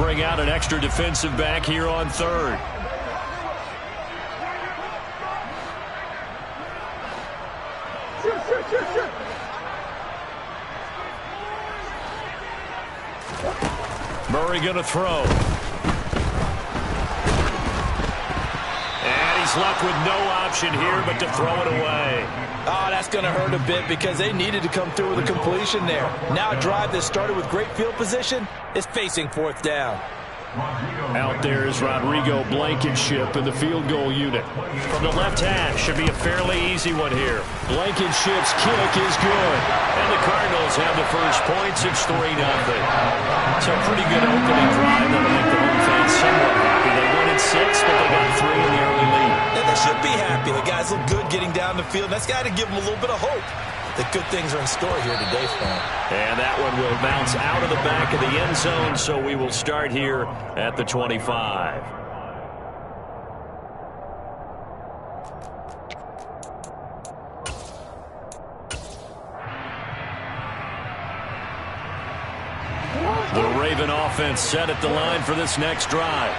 bring out an extra defensive back here on third. Murray going to throw. And he's left with no option here but to throw it away. Oh, that's going to hurt a bit because they needed to come through with a completion there. Now a drive that started with great field position is facing fourth down. Out there is Rodrigo Blankenship in the field goal unit. From the left hash, should be a fairly easy one here. Blankenship's kick is good. And the Cardinals have the first points. It's 3-0. So a pretty good opening drive that'll make the home fans somewhat happy. They won in 6, but they got 3 in the early lead. And they should be happy. The guys look good getting down the field. That's got to give them a little bit of hope that good things are in store here today for them. And that one will bounce out of the back of the end zone, so we will start here at the 25. The Raven offense set at the line for this next drive.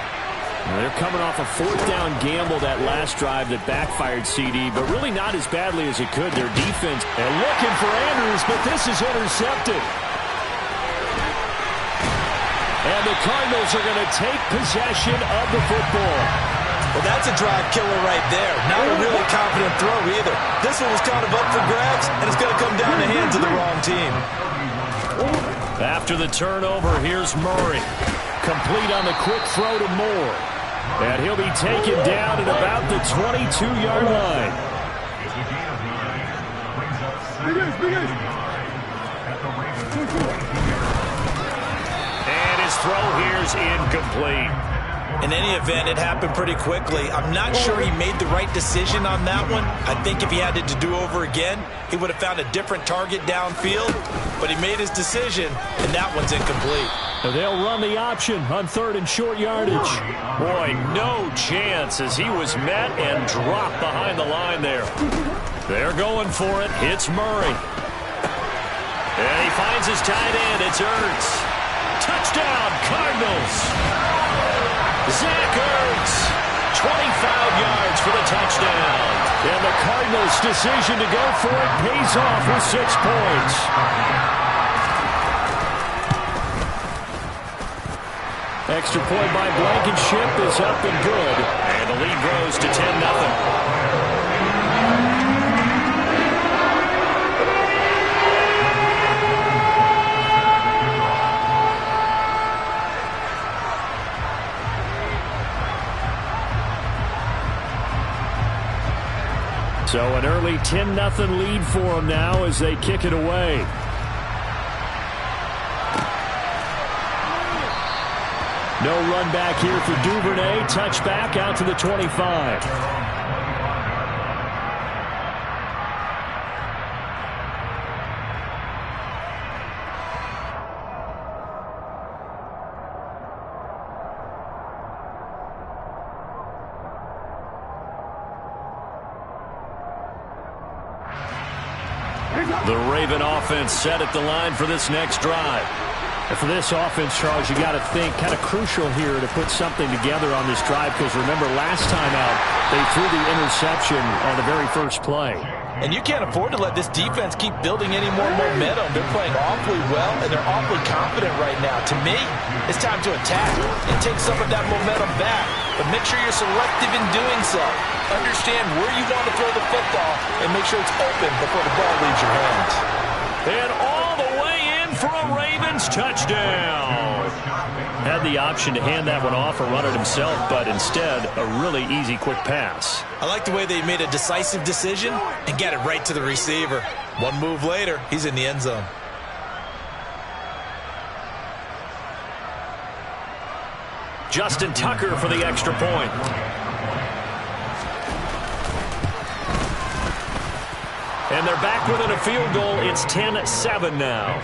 They're coming off a fourth down gamble that last drive that backfired, CD, but really not as badly as it could. Their defense, and looking for Andrews, but this is intercepted. And the Cardinals are going to take possession of the football. Well, that's a drive killer right there. Not a really confident throw either. This one was kind of up for grabs, and it's going to come down the hands of the wrong team. After the turnover, here's Murray. Complete on the quick throw to Moore. And he'll be taken down at about the 22-yard line. And his throw here is incomplete. In any event, it happened pretty quickly. I'm not sure he made the right decision on that one. I think if he had it to do over again, he would have found a different target downfield. But he made his decision, and that one's incomplete. They'll run the option on third and short yardage. Boy, no chance as he was met and dropped behind the line there. They're going for it. It's Murray. And he finds his tight end. It's Ertz. Touchdown, Cardinals. Zach Ertz, 25 yards for the touchdown. And the Cardinals' decision to go for it pays off with 6 points. Extra point by Blankenship is up and good. And the lead grows to 10-0. So an early 10-0 lead for them now as they kick it away. No run back here for Duvernay. Touchback out to the 25. The Raven offense set at the line for this next drive. And for this offense, Charles, you got to think kind of crucial here to put something together on this drive because remember last time out they threw the interception on the very first play. And you can't afford to let this defense keep building any more momentum. They're playing awfully well, and they're awfully confident right now. To me, it's time to attack and take some of that momentum back. But make sure you're selective in doing so. Understand where you want to throw the football and make sure it's open before the ball leaves your hands. And all the way in for a Ravens touchdown. Had the option to hand that one off or run it himself, but instead a really easy quick pass. I like the way they made a decisive decision and got it right to the receiver. One move later, he's in the end zone. Justin Tucker for the extra point. And they're back within a field goal. It's 10-7 now.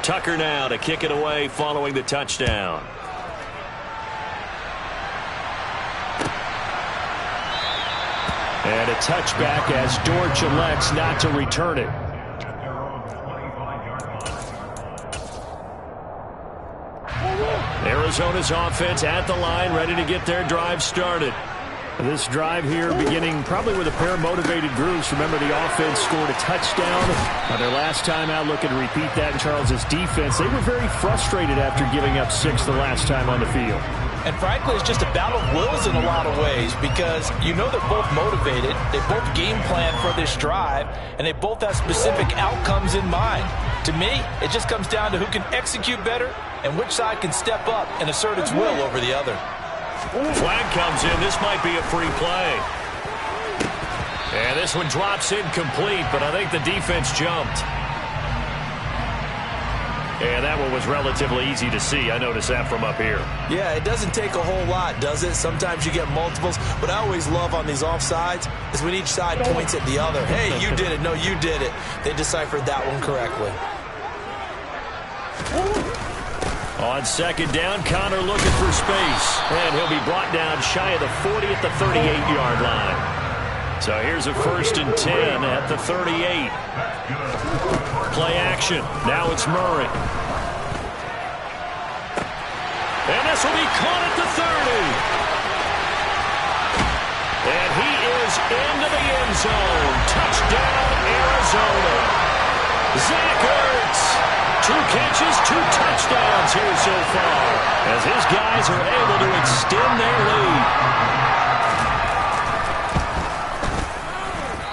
Tucker now to kick it away following the touchdown. And a touchback as Dortch elects not to return it. Arizona's offense at the line, ready to get their drive started. This drive here beginning probably with a pair of motivated groups. Remember, the offense scored a touchdown on their last time out. Looking to repeat that in Charles's defense. They were very frustrated after giving up 6 the last time on the field. And frankly, it's just a battle of wills in a lot of ways because you know they're both motivated. They both game plan for this drive, and they both have specific outcomes in mind. To me, it just comes down to who can execute better and which side can step up and assert its will over the other. Flag comes in. This might be a free play. And this one drops incomplete, but I think the defense jumped. And that one was relatively easy to see. I noticed that from up here. Yeah, it doesn't take a whole lot, does it? Sometimes you get multiples. What I always love on these offsides is when each side points at the other. Hey, you did it. No, you did it. They deciphered that one correctly. On second down, Connor looking for space. And he'll be brought down shy of the 40 at the 38-yard line. So here's a 1st and 10 at the 38. Play action. Now it's Murray. And this will be caught at the 30. And he is into the end zone. Touchdown, Arizona. Zach Ertz. 2 catches, 2 touchdowns here so far, as his guys are able to extend their lead.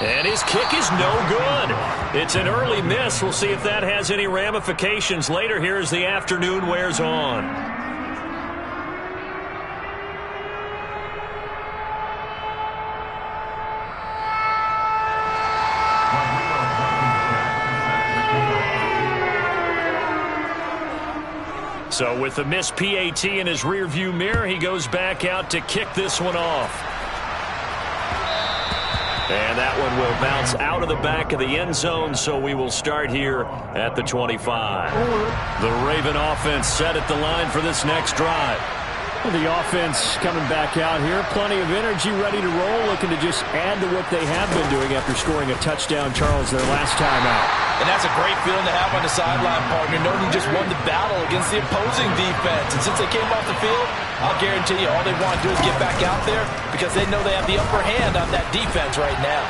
And his kick is no good. It's an early miss. We'll see if that has any ramifications later here as the afternoon wears on. So with the missed PAT in his rearview mirror, he goes back out to kick this one off. And that one will bounce out of the back of the end zone, so we will start here at the 25. The Raven offense set at the line for this next drive. The offense coming back out here. Plenty of energy, ready to roll, looking to just add to what they have been doing after scoring a touchdown, Charles, their last time out. And that's a great feeling to have on the sideline, partner, knowing you just won the battle against the opposing defense. And since they came off the field, I'll guarantee you all they want to do is get back out there because they know they have the upper hand on that defense right now.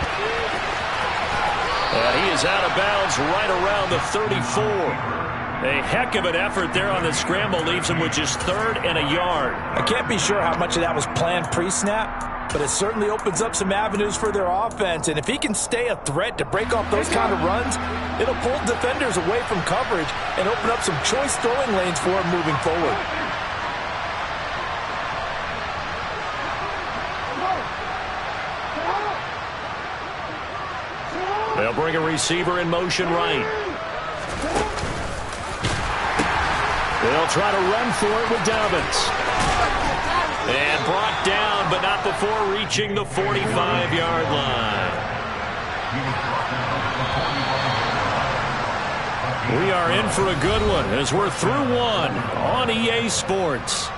And he is out of bounds right around the 34. A heck of an effort there on the scramble, leaves him with just 3rd and a yard. I can't be sure how much of that was planned pre-snap, but it certainly opens up some avenues for their offense. And if he can stay a threat to break off those kind of runs, it'll pull defenders away from coverage and open up some choice throwing lanes for him moving forward. They'll bring a receiver in motion right. They'll try to run for it with Dobbins. And brought down, but not before reaching the 45-yard line. We are in for a good one as we're through one on EA Sports.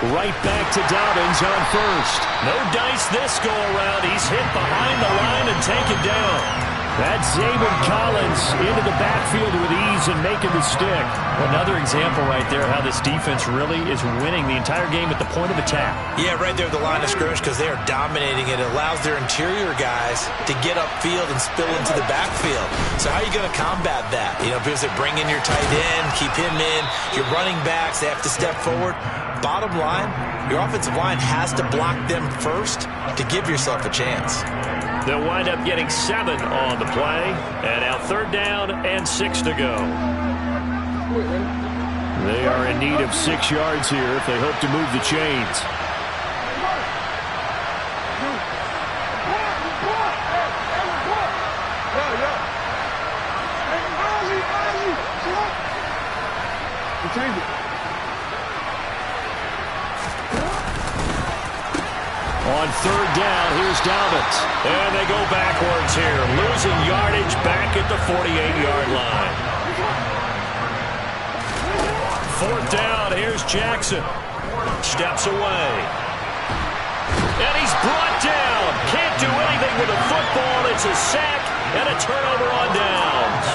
Right back to Dobbins on 1st. No dice this go around. He's hit behind the line and taken down. That's Zaven Collins into the backfield with ease and making the stick. Another example right there how this defense really is winning the entire game at the point of attack. Yeah, right there at the line of scrimmage because they are dominating it. It allows their interior guys to get upfield and spill into the backfield. So how are you going to combat that? You know, because they bring in your tight end, keep him in. Your running backs, they have to step forward. Bottom line, your offensive line has to block them first to give yourself a chance. They'll wind up getting 7 on the play. And now 3rd down and 6 to go. They are in need of 6 yards here if they hope to move the chains. On 3rd down, here's Dobbins. And they go backwards here, losing yardage back at the 48-yard line. 4th down, here's Jackson. Steps away. And he's brought down. Can't do anything with the football. It's a sack and a turnover on downs.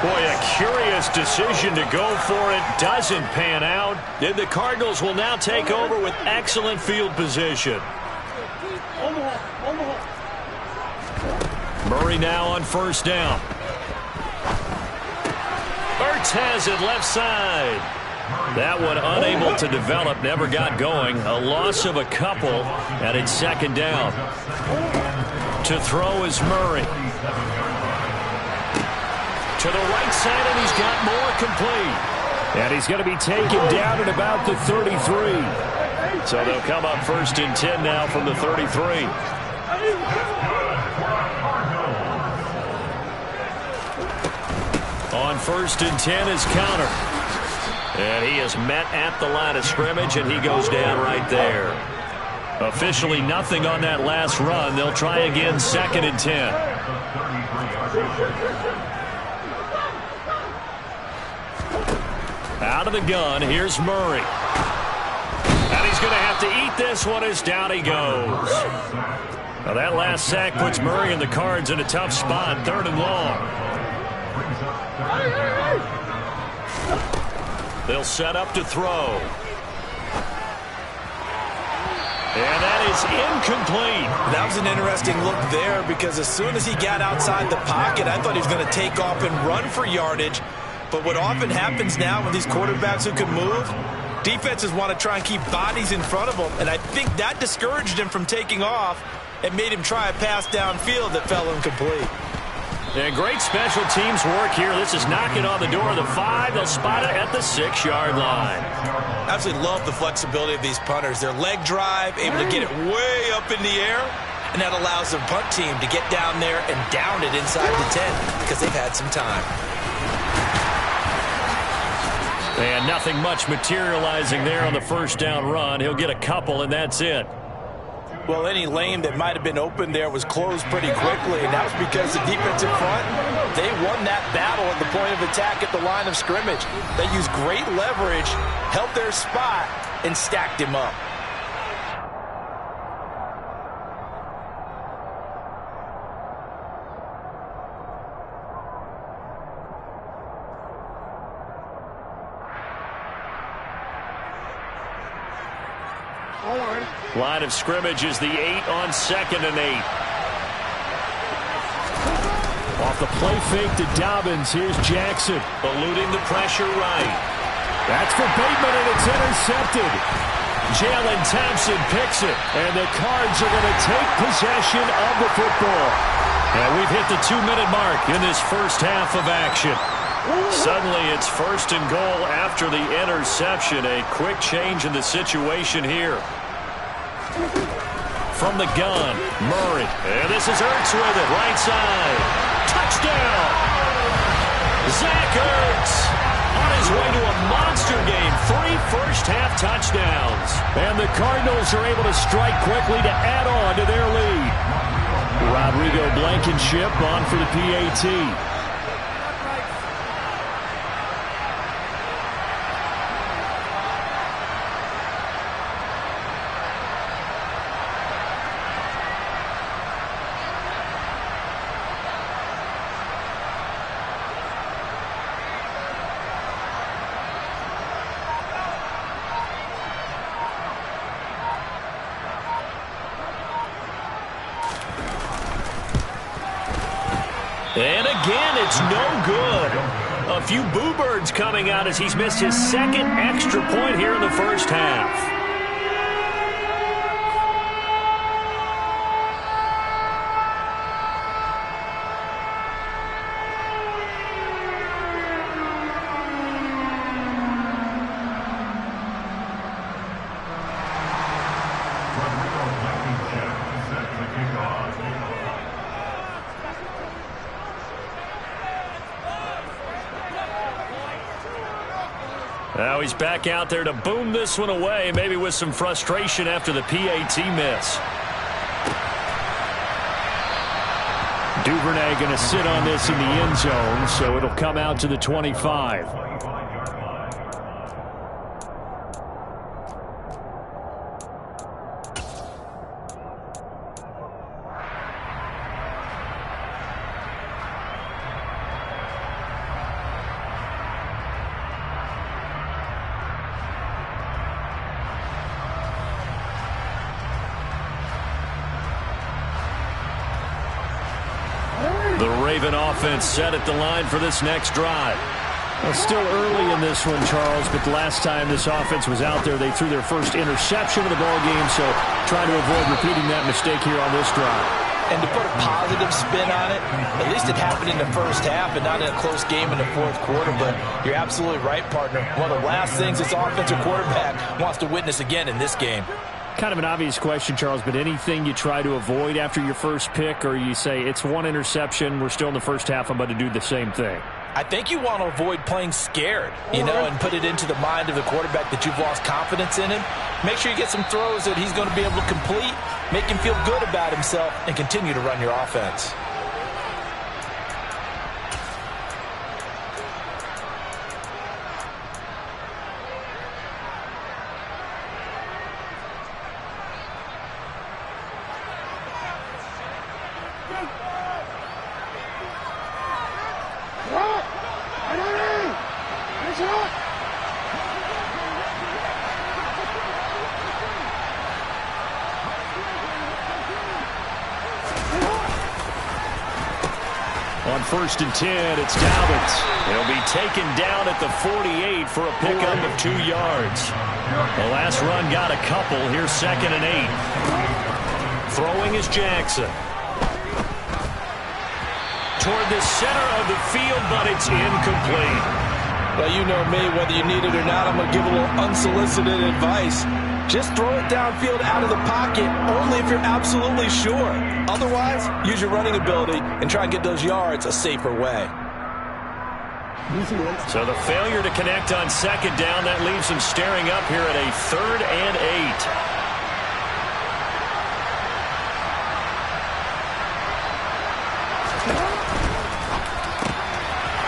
Boy, a curious decision to go for it. Doesn't pan out. And the Cardinals will now take over with excellent field position. Murray now on 1st down. Ertz has it left side. That one unable to develop, never got going. A loss of a couple, and it's 2nd down. To throw is Murray. To the right side, and he's got more complete. And he's going to be taken down at about the 33. So they'll come up 1st and 10 now from the 33. On 1st and 10 is Counter. And he is met at the line of scrimmage, and he goes down right there. Officially nothing on that last run. They'll try again 2nd and 10. Out of the gun, here's Murray. And he's going to have to eat this one as down he goes. Now that last sack puts Murray and the Cards in a tough spot, 3rd and long. They'll set up to throw. And that is incomplete. That was an interesting look there because as soon as he got outside the pocket, I thought he was going to take off and run for yardage. But what often happens now with these quarterbacks who can move, defenses want to try and keep bodies in front of them. And I think that discouraged him from taking off and made him try a pass downfield that fell incomplete. And great special teams work here. This is knocking on the door of the 5. They'll spot it at the 6-yard line. Absolutely love the flexibility of these punters. Their leg drive, able to get it way up in the air, and that allows the punt team to get down there and down it inside the 10 because they've had some time. And nothing much materializing there on the 1st down run. He'll get a couple, and that's it. Well, any lane that might have been open there was closed pretty quickly, and that was because the defensive front, they won that battle at the point of attack at the line of scrimmage. They used great leverage, held their spot, and stacked him up. Line of scrimmage is the 8 on 2nd and 8. Off the play fake to Dobbins. Here's Jackson. Eluding the pressure right. That's for Bateman, and it's intercepted. Jalen Thompson picks it, and the Cards are going to take possession of the football. And we've hit the 2-minute mark in this first half of action. Suddenly it's 1st and goal after the interception. A quick change in the situation here. From the gun, Murray. And this is Ertz with it, right side. Touchdown! Zach Ertz on his way to a monster game. 3 first-half touchdowns. And the Cardinals are able to strike quickly to add on to their lead. Rodrigo Blankenship on for the PAT. And again, it's no good. A few boo birds coming out as he's missed his 2nd extra point here in the first half. Now he's back out there to boom this one away, maybe with some frustration after the PAT miss. Duvernay going to sit on this in the end zone, so it'll come out to the 25. The Raven offense set at the line for this next drive. Well, still early in this one, Charles, but the last time this offense was out there, they threw their first interception of the ball game, so trying to avoid repeating that mistake here on this drive. And to put a positive spin on it, at least it happened in the first half and not in a close game in the fourth quarter, but you're absolutely right, partner. One of the last things this offensive quarterback wants to witness again in this game. Kind of an obvious question, Charles, but anything you try to avoid after your first pick, or you say it's one interception, we're still in the first half, I'm about to do the same thing? I think you want to avoid playing scared, and put it into the mind of the quarterback that you've lost confidence in him. Make sure you get some throws that he's going to be able to complete, make him feel good about himself, and continue to run your offense. On 1st and 10, it's Dobbins. He'll be taken down at the 48 for a pickup of 2 yards. The last run got a couple. Here's 2nd and 8. Throwing is Jackson. Toward the center of the field, but it's incomplete. Well, you know me, whether you need it or not, I'm going to give a little unsolicited advice. Just throw it downfield out of the pocket, only if you're absolutely sure. Otherwise, use your running ability and try and get those yards a safer way. So the failure to connect on 2nd down, that leaves him staring up here at a 3rd and 8.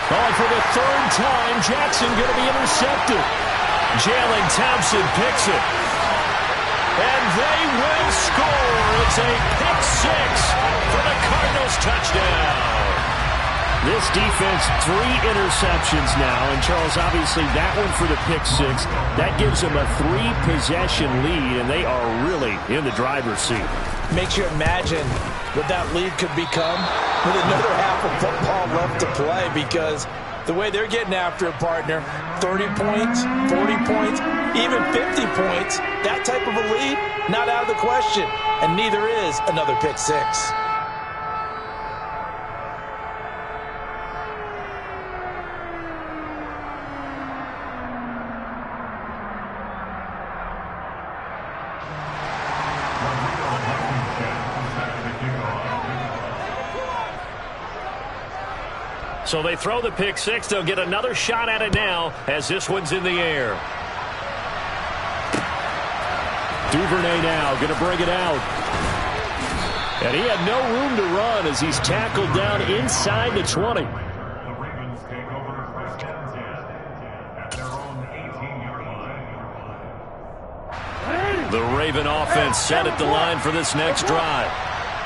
Calling for the 3rd time, Jackson going to be intercepted. Jalen Thompson picks it. And they will score. It's a pick 6 for the Cardinals touchdown. This defense, 3 interceptions now. And, Charles, obviously that one for the pick 6. That gives them a 3-possession lead, and they are really in the driver's seat. Makes you imagine what that lead could become with another half of football left to play, because the way they're getting after it, partner, 30 points, 40 points, even 50 points, that type of a lead, not out of the question. And neither is another pick 6. So they throw the pick 6. They'll get another shot at it now as this one's in the air. Duvernay now going to bring it out. And he had no room to run as he's tackled down inside the 20. The Raven offense set at the line for this next drive.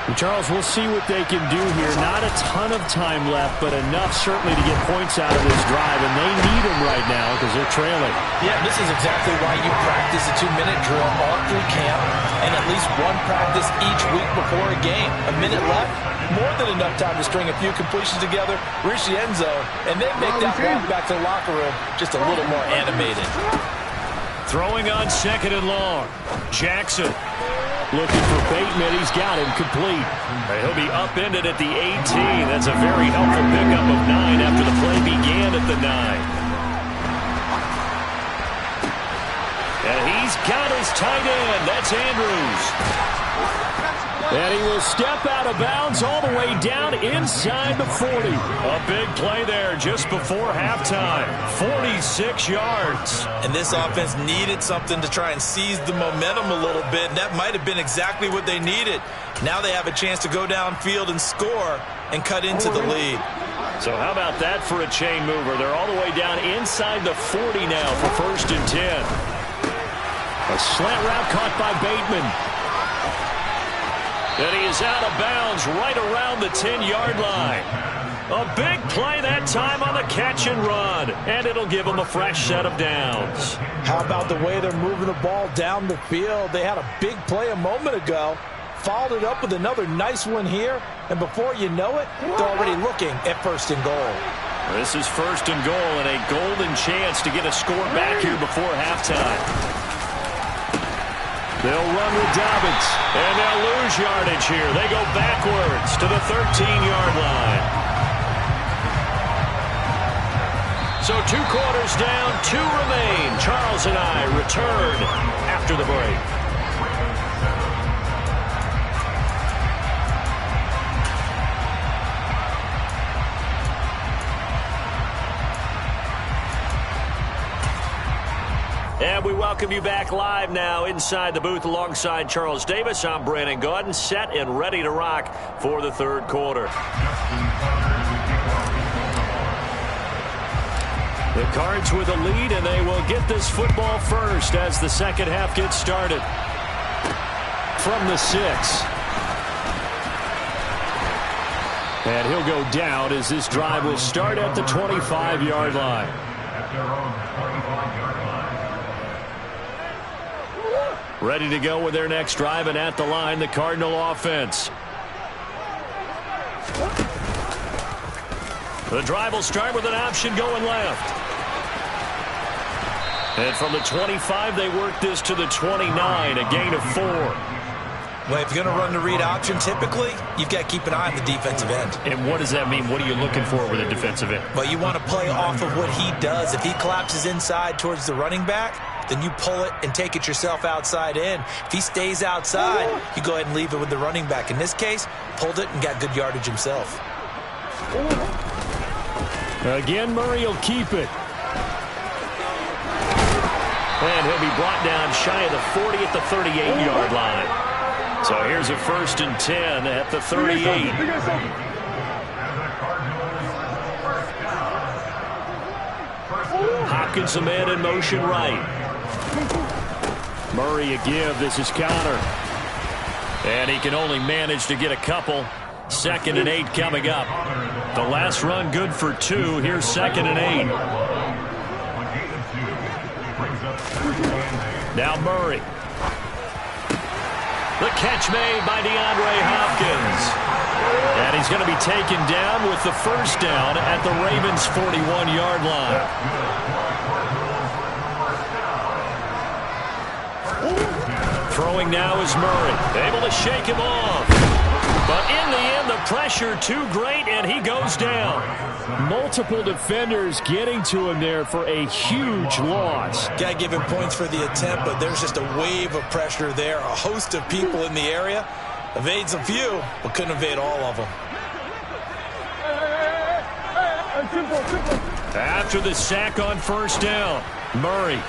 And Charles, we'll see what they can do here. Not a ton of time left, but enough certainly to get points out of this drive, and they need them right now because they're trailing. Yeah, this is exactly why you practice a 2-minute drill all through camp and at least one practice each week before a game. A minute left, more than enough time to string a few completions together, reach the end zone, and then make that walk back to the locker room just a little more animated. Throwing on 2nd and long. Jackson looking for Bateman. He's got him complete. He'll be upended at the 18. That's a very helpful pickup of 9 after the play began at the 9. And he's got his tight end. That's Andrews. And he will step out of bounds all the way down inside the 40. A big play there just before halftime. 46 yards. And this offense needed something to try and seize the momentum a little bit, and that might have been exactly what they needed. Now they have a chance to go downfield and score and cut into the lead. So how about that for a chain mover? They're all the way down inside the 40 now for 1st and 10. A slant route caught by Bateman. And he is out of bounds right around the 10-yard line. A big play that time on the catch and run. And it'll give him a fresh set of downs. How about the way they're moving the ball down the field? They had a big play a moment ago. Followed it up with another nice one here. And before you know it, they're already looking at 1st and goal. This is 1st and goal and a golden chance to get a score back here before halftime. They'll run with Dobbins, and they'll lose yardage here. They go backwards to the 13-yard line. So 2 quarters down, 2 remain. Charles and I return after the break. And we welcome you back live now inside the booth alongside Charles Davis. I'm Brandon Gaudin, set and ready to rock for the 3rd quarter. The Cards with a lead, and they will get this football first as the second half gets started. From the 6. And he'll go down as this drive will start at the 25-yard line. Ready to go with their next drive, and at the line, the Cardinal offense. The drive will start with an option going left. And from the 25, they work this to the 29, a gain of 4. Well, if you're going to run the read option, typically, you've got to keep an eye on the defensive end. And what does that mean? What are you looking for with a defensive end? Well, you want to play off of what he does. If he collapses inside towards the running back, then you pull it and take it yourself outside in. If he stays outside, you go ahead and leave it with the running back. In this case, pulled it and got good yardage himself. Again, Murray will keep it. And he'll be brought down shy of the 40 at the 38-yard line. So here's a 1st and 10 at the 38. Hopkins a man in motion right. Murray a give. This is counter. And he can only manage to get a couple. 2nd and 8 coming up. The last run good for 2. Here's 2nd and 8. Now Murray. The catch made by DeAndre Hopkins. And he's going to be taken down with the 1st down at the Ravens' 41-yard line. Throwing now is Murray. Able to shake him off. But in the end, the pressure too great, and he goes down. Multiple defenders getting to him there for a huge loss. Got to give him points for the attempt, but there's just a wave of pressure there. A host of people in the area. Evades a few, but couldn't evade all of them. After the sack on 1st down, Murray.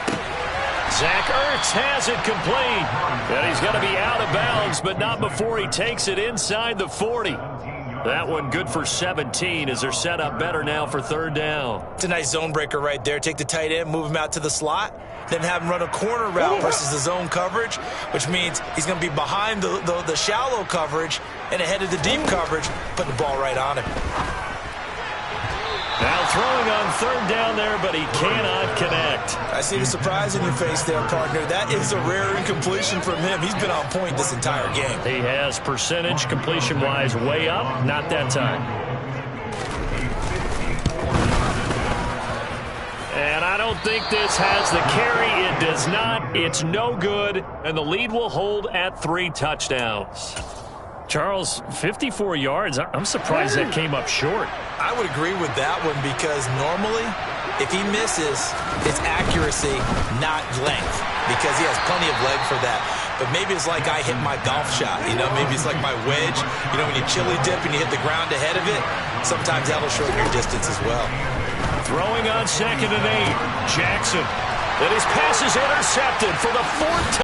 Zach Ertz has it complete. And he's going to be out of bounds, but not before he takes it inside the 40. That one good for 17 as they're set up better now for 3rd down. It's a nice zone breaker right there. Take the tight end, move him out to the slot, then have him run a corner route versus the zone coverage, which means he's going to be behind the shallow coverage and ahead of the deep coverage, putting the ball right on him. Now throwing on 3rd down there, but he cannot connect. I see the surprise in your face there, partner. That is a rare incompletion from him. He's been on point this entire game. He has percentage completion-wise way up. Not that time. And I don't think this has the carry. It does not. It's no good. And the lead will hold at 3 touchdowns. Charles, 54 yards. I'm surprised that came up short. I would agree with that one because normally, if he misses, it's accuracy, not length. because he has plenty of leg for that. But maybe it's like I hit my golf shot, maybe it's like my wedge. When you chili dip and you hit the ground ahead of it, sometimes that'll shorten your distance as well. Throwing on 2nd and 8, Jackson. And his pass is intercepted for the 4th time.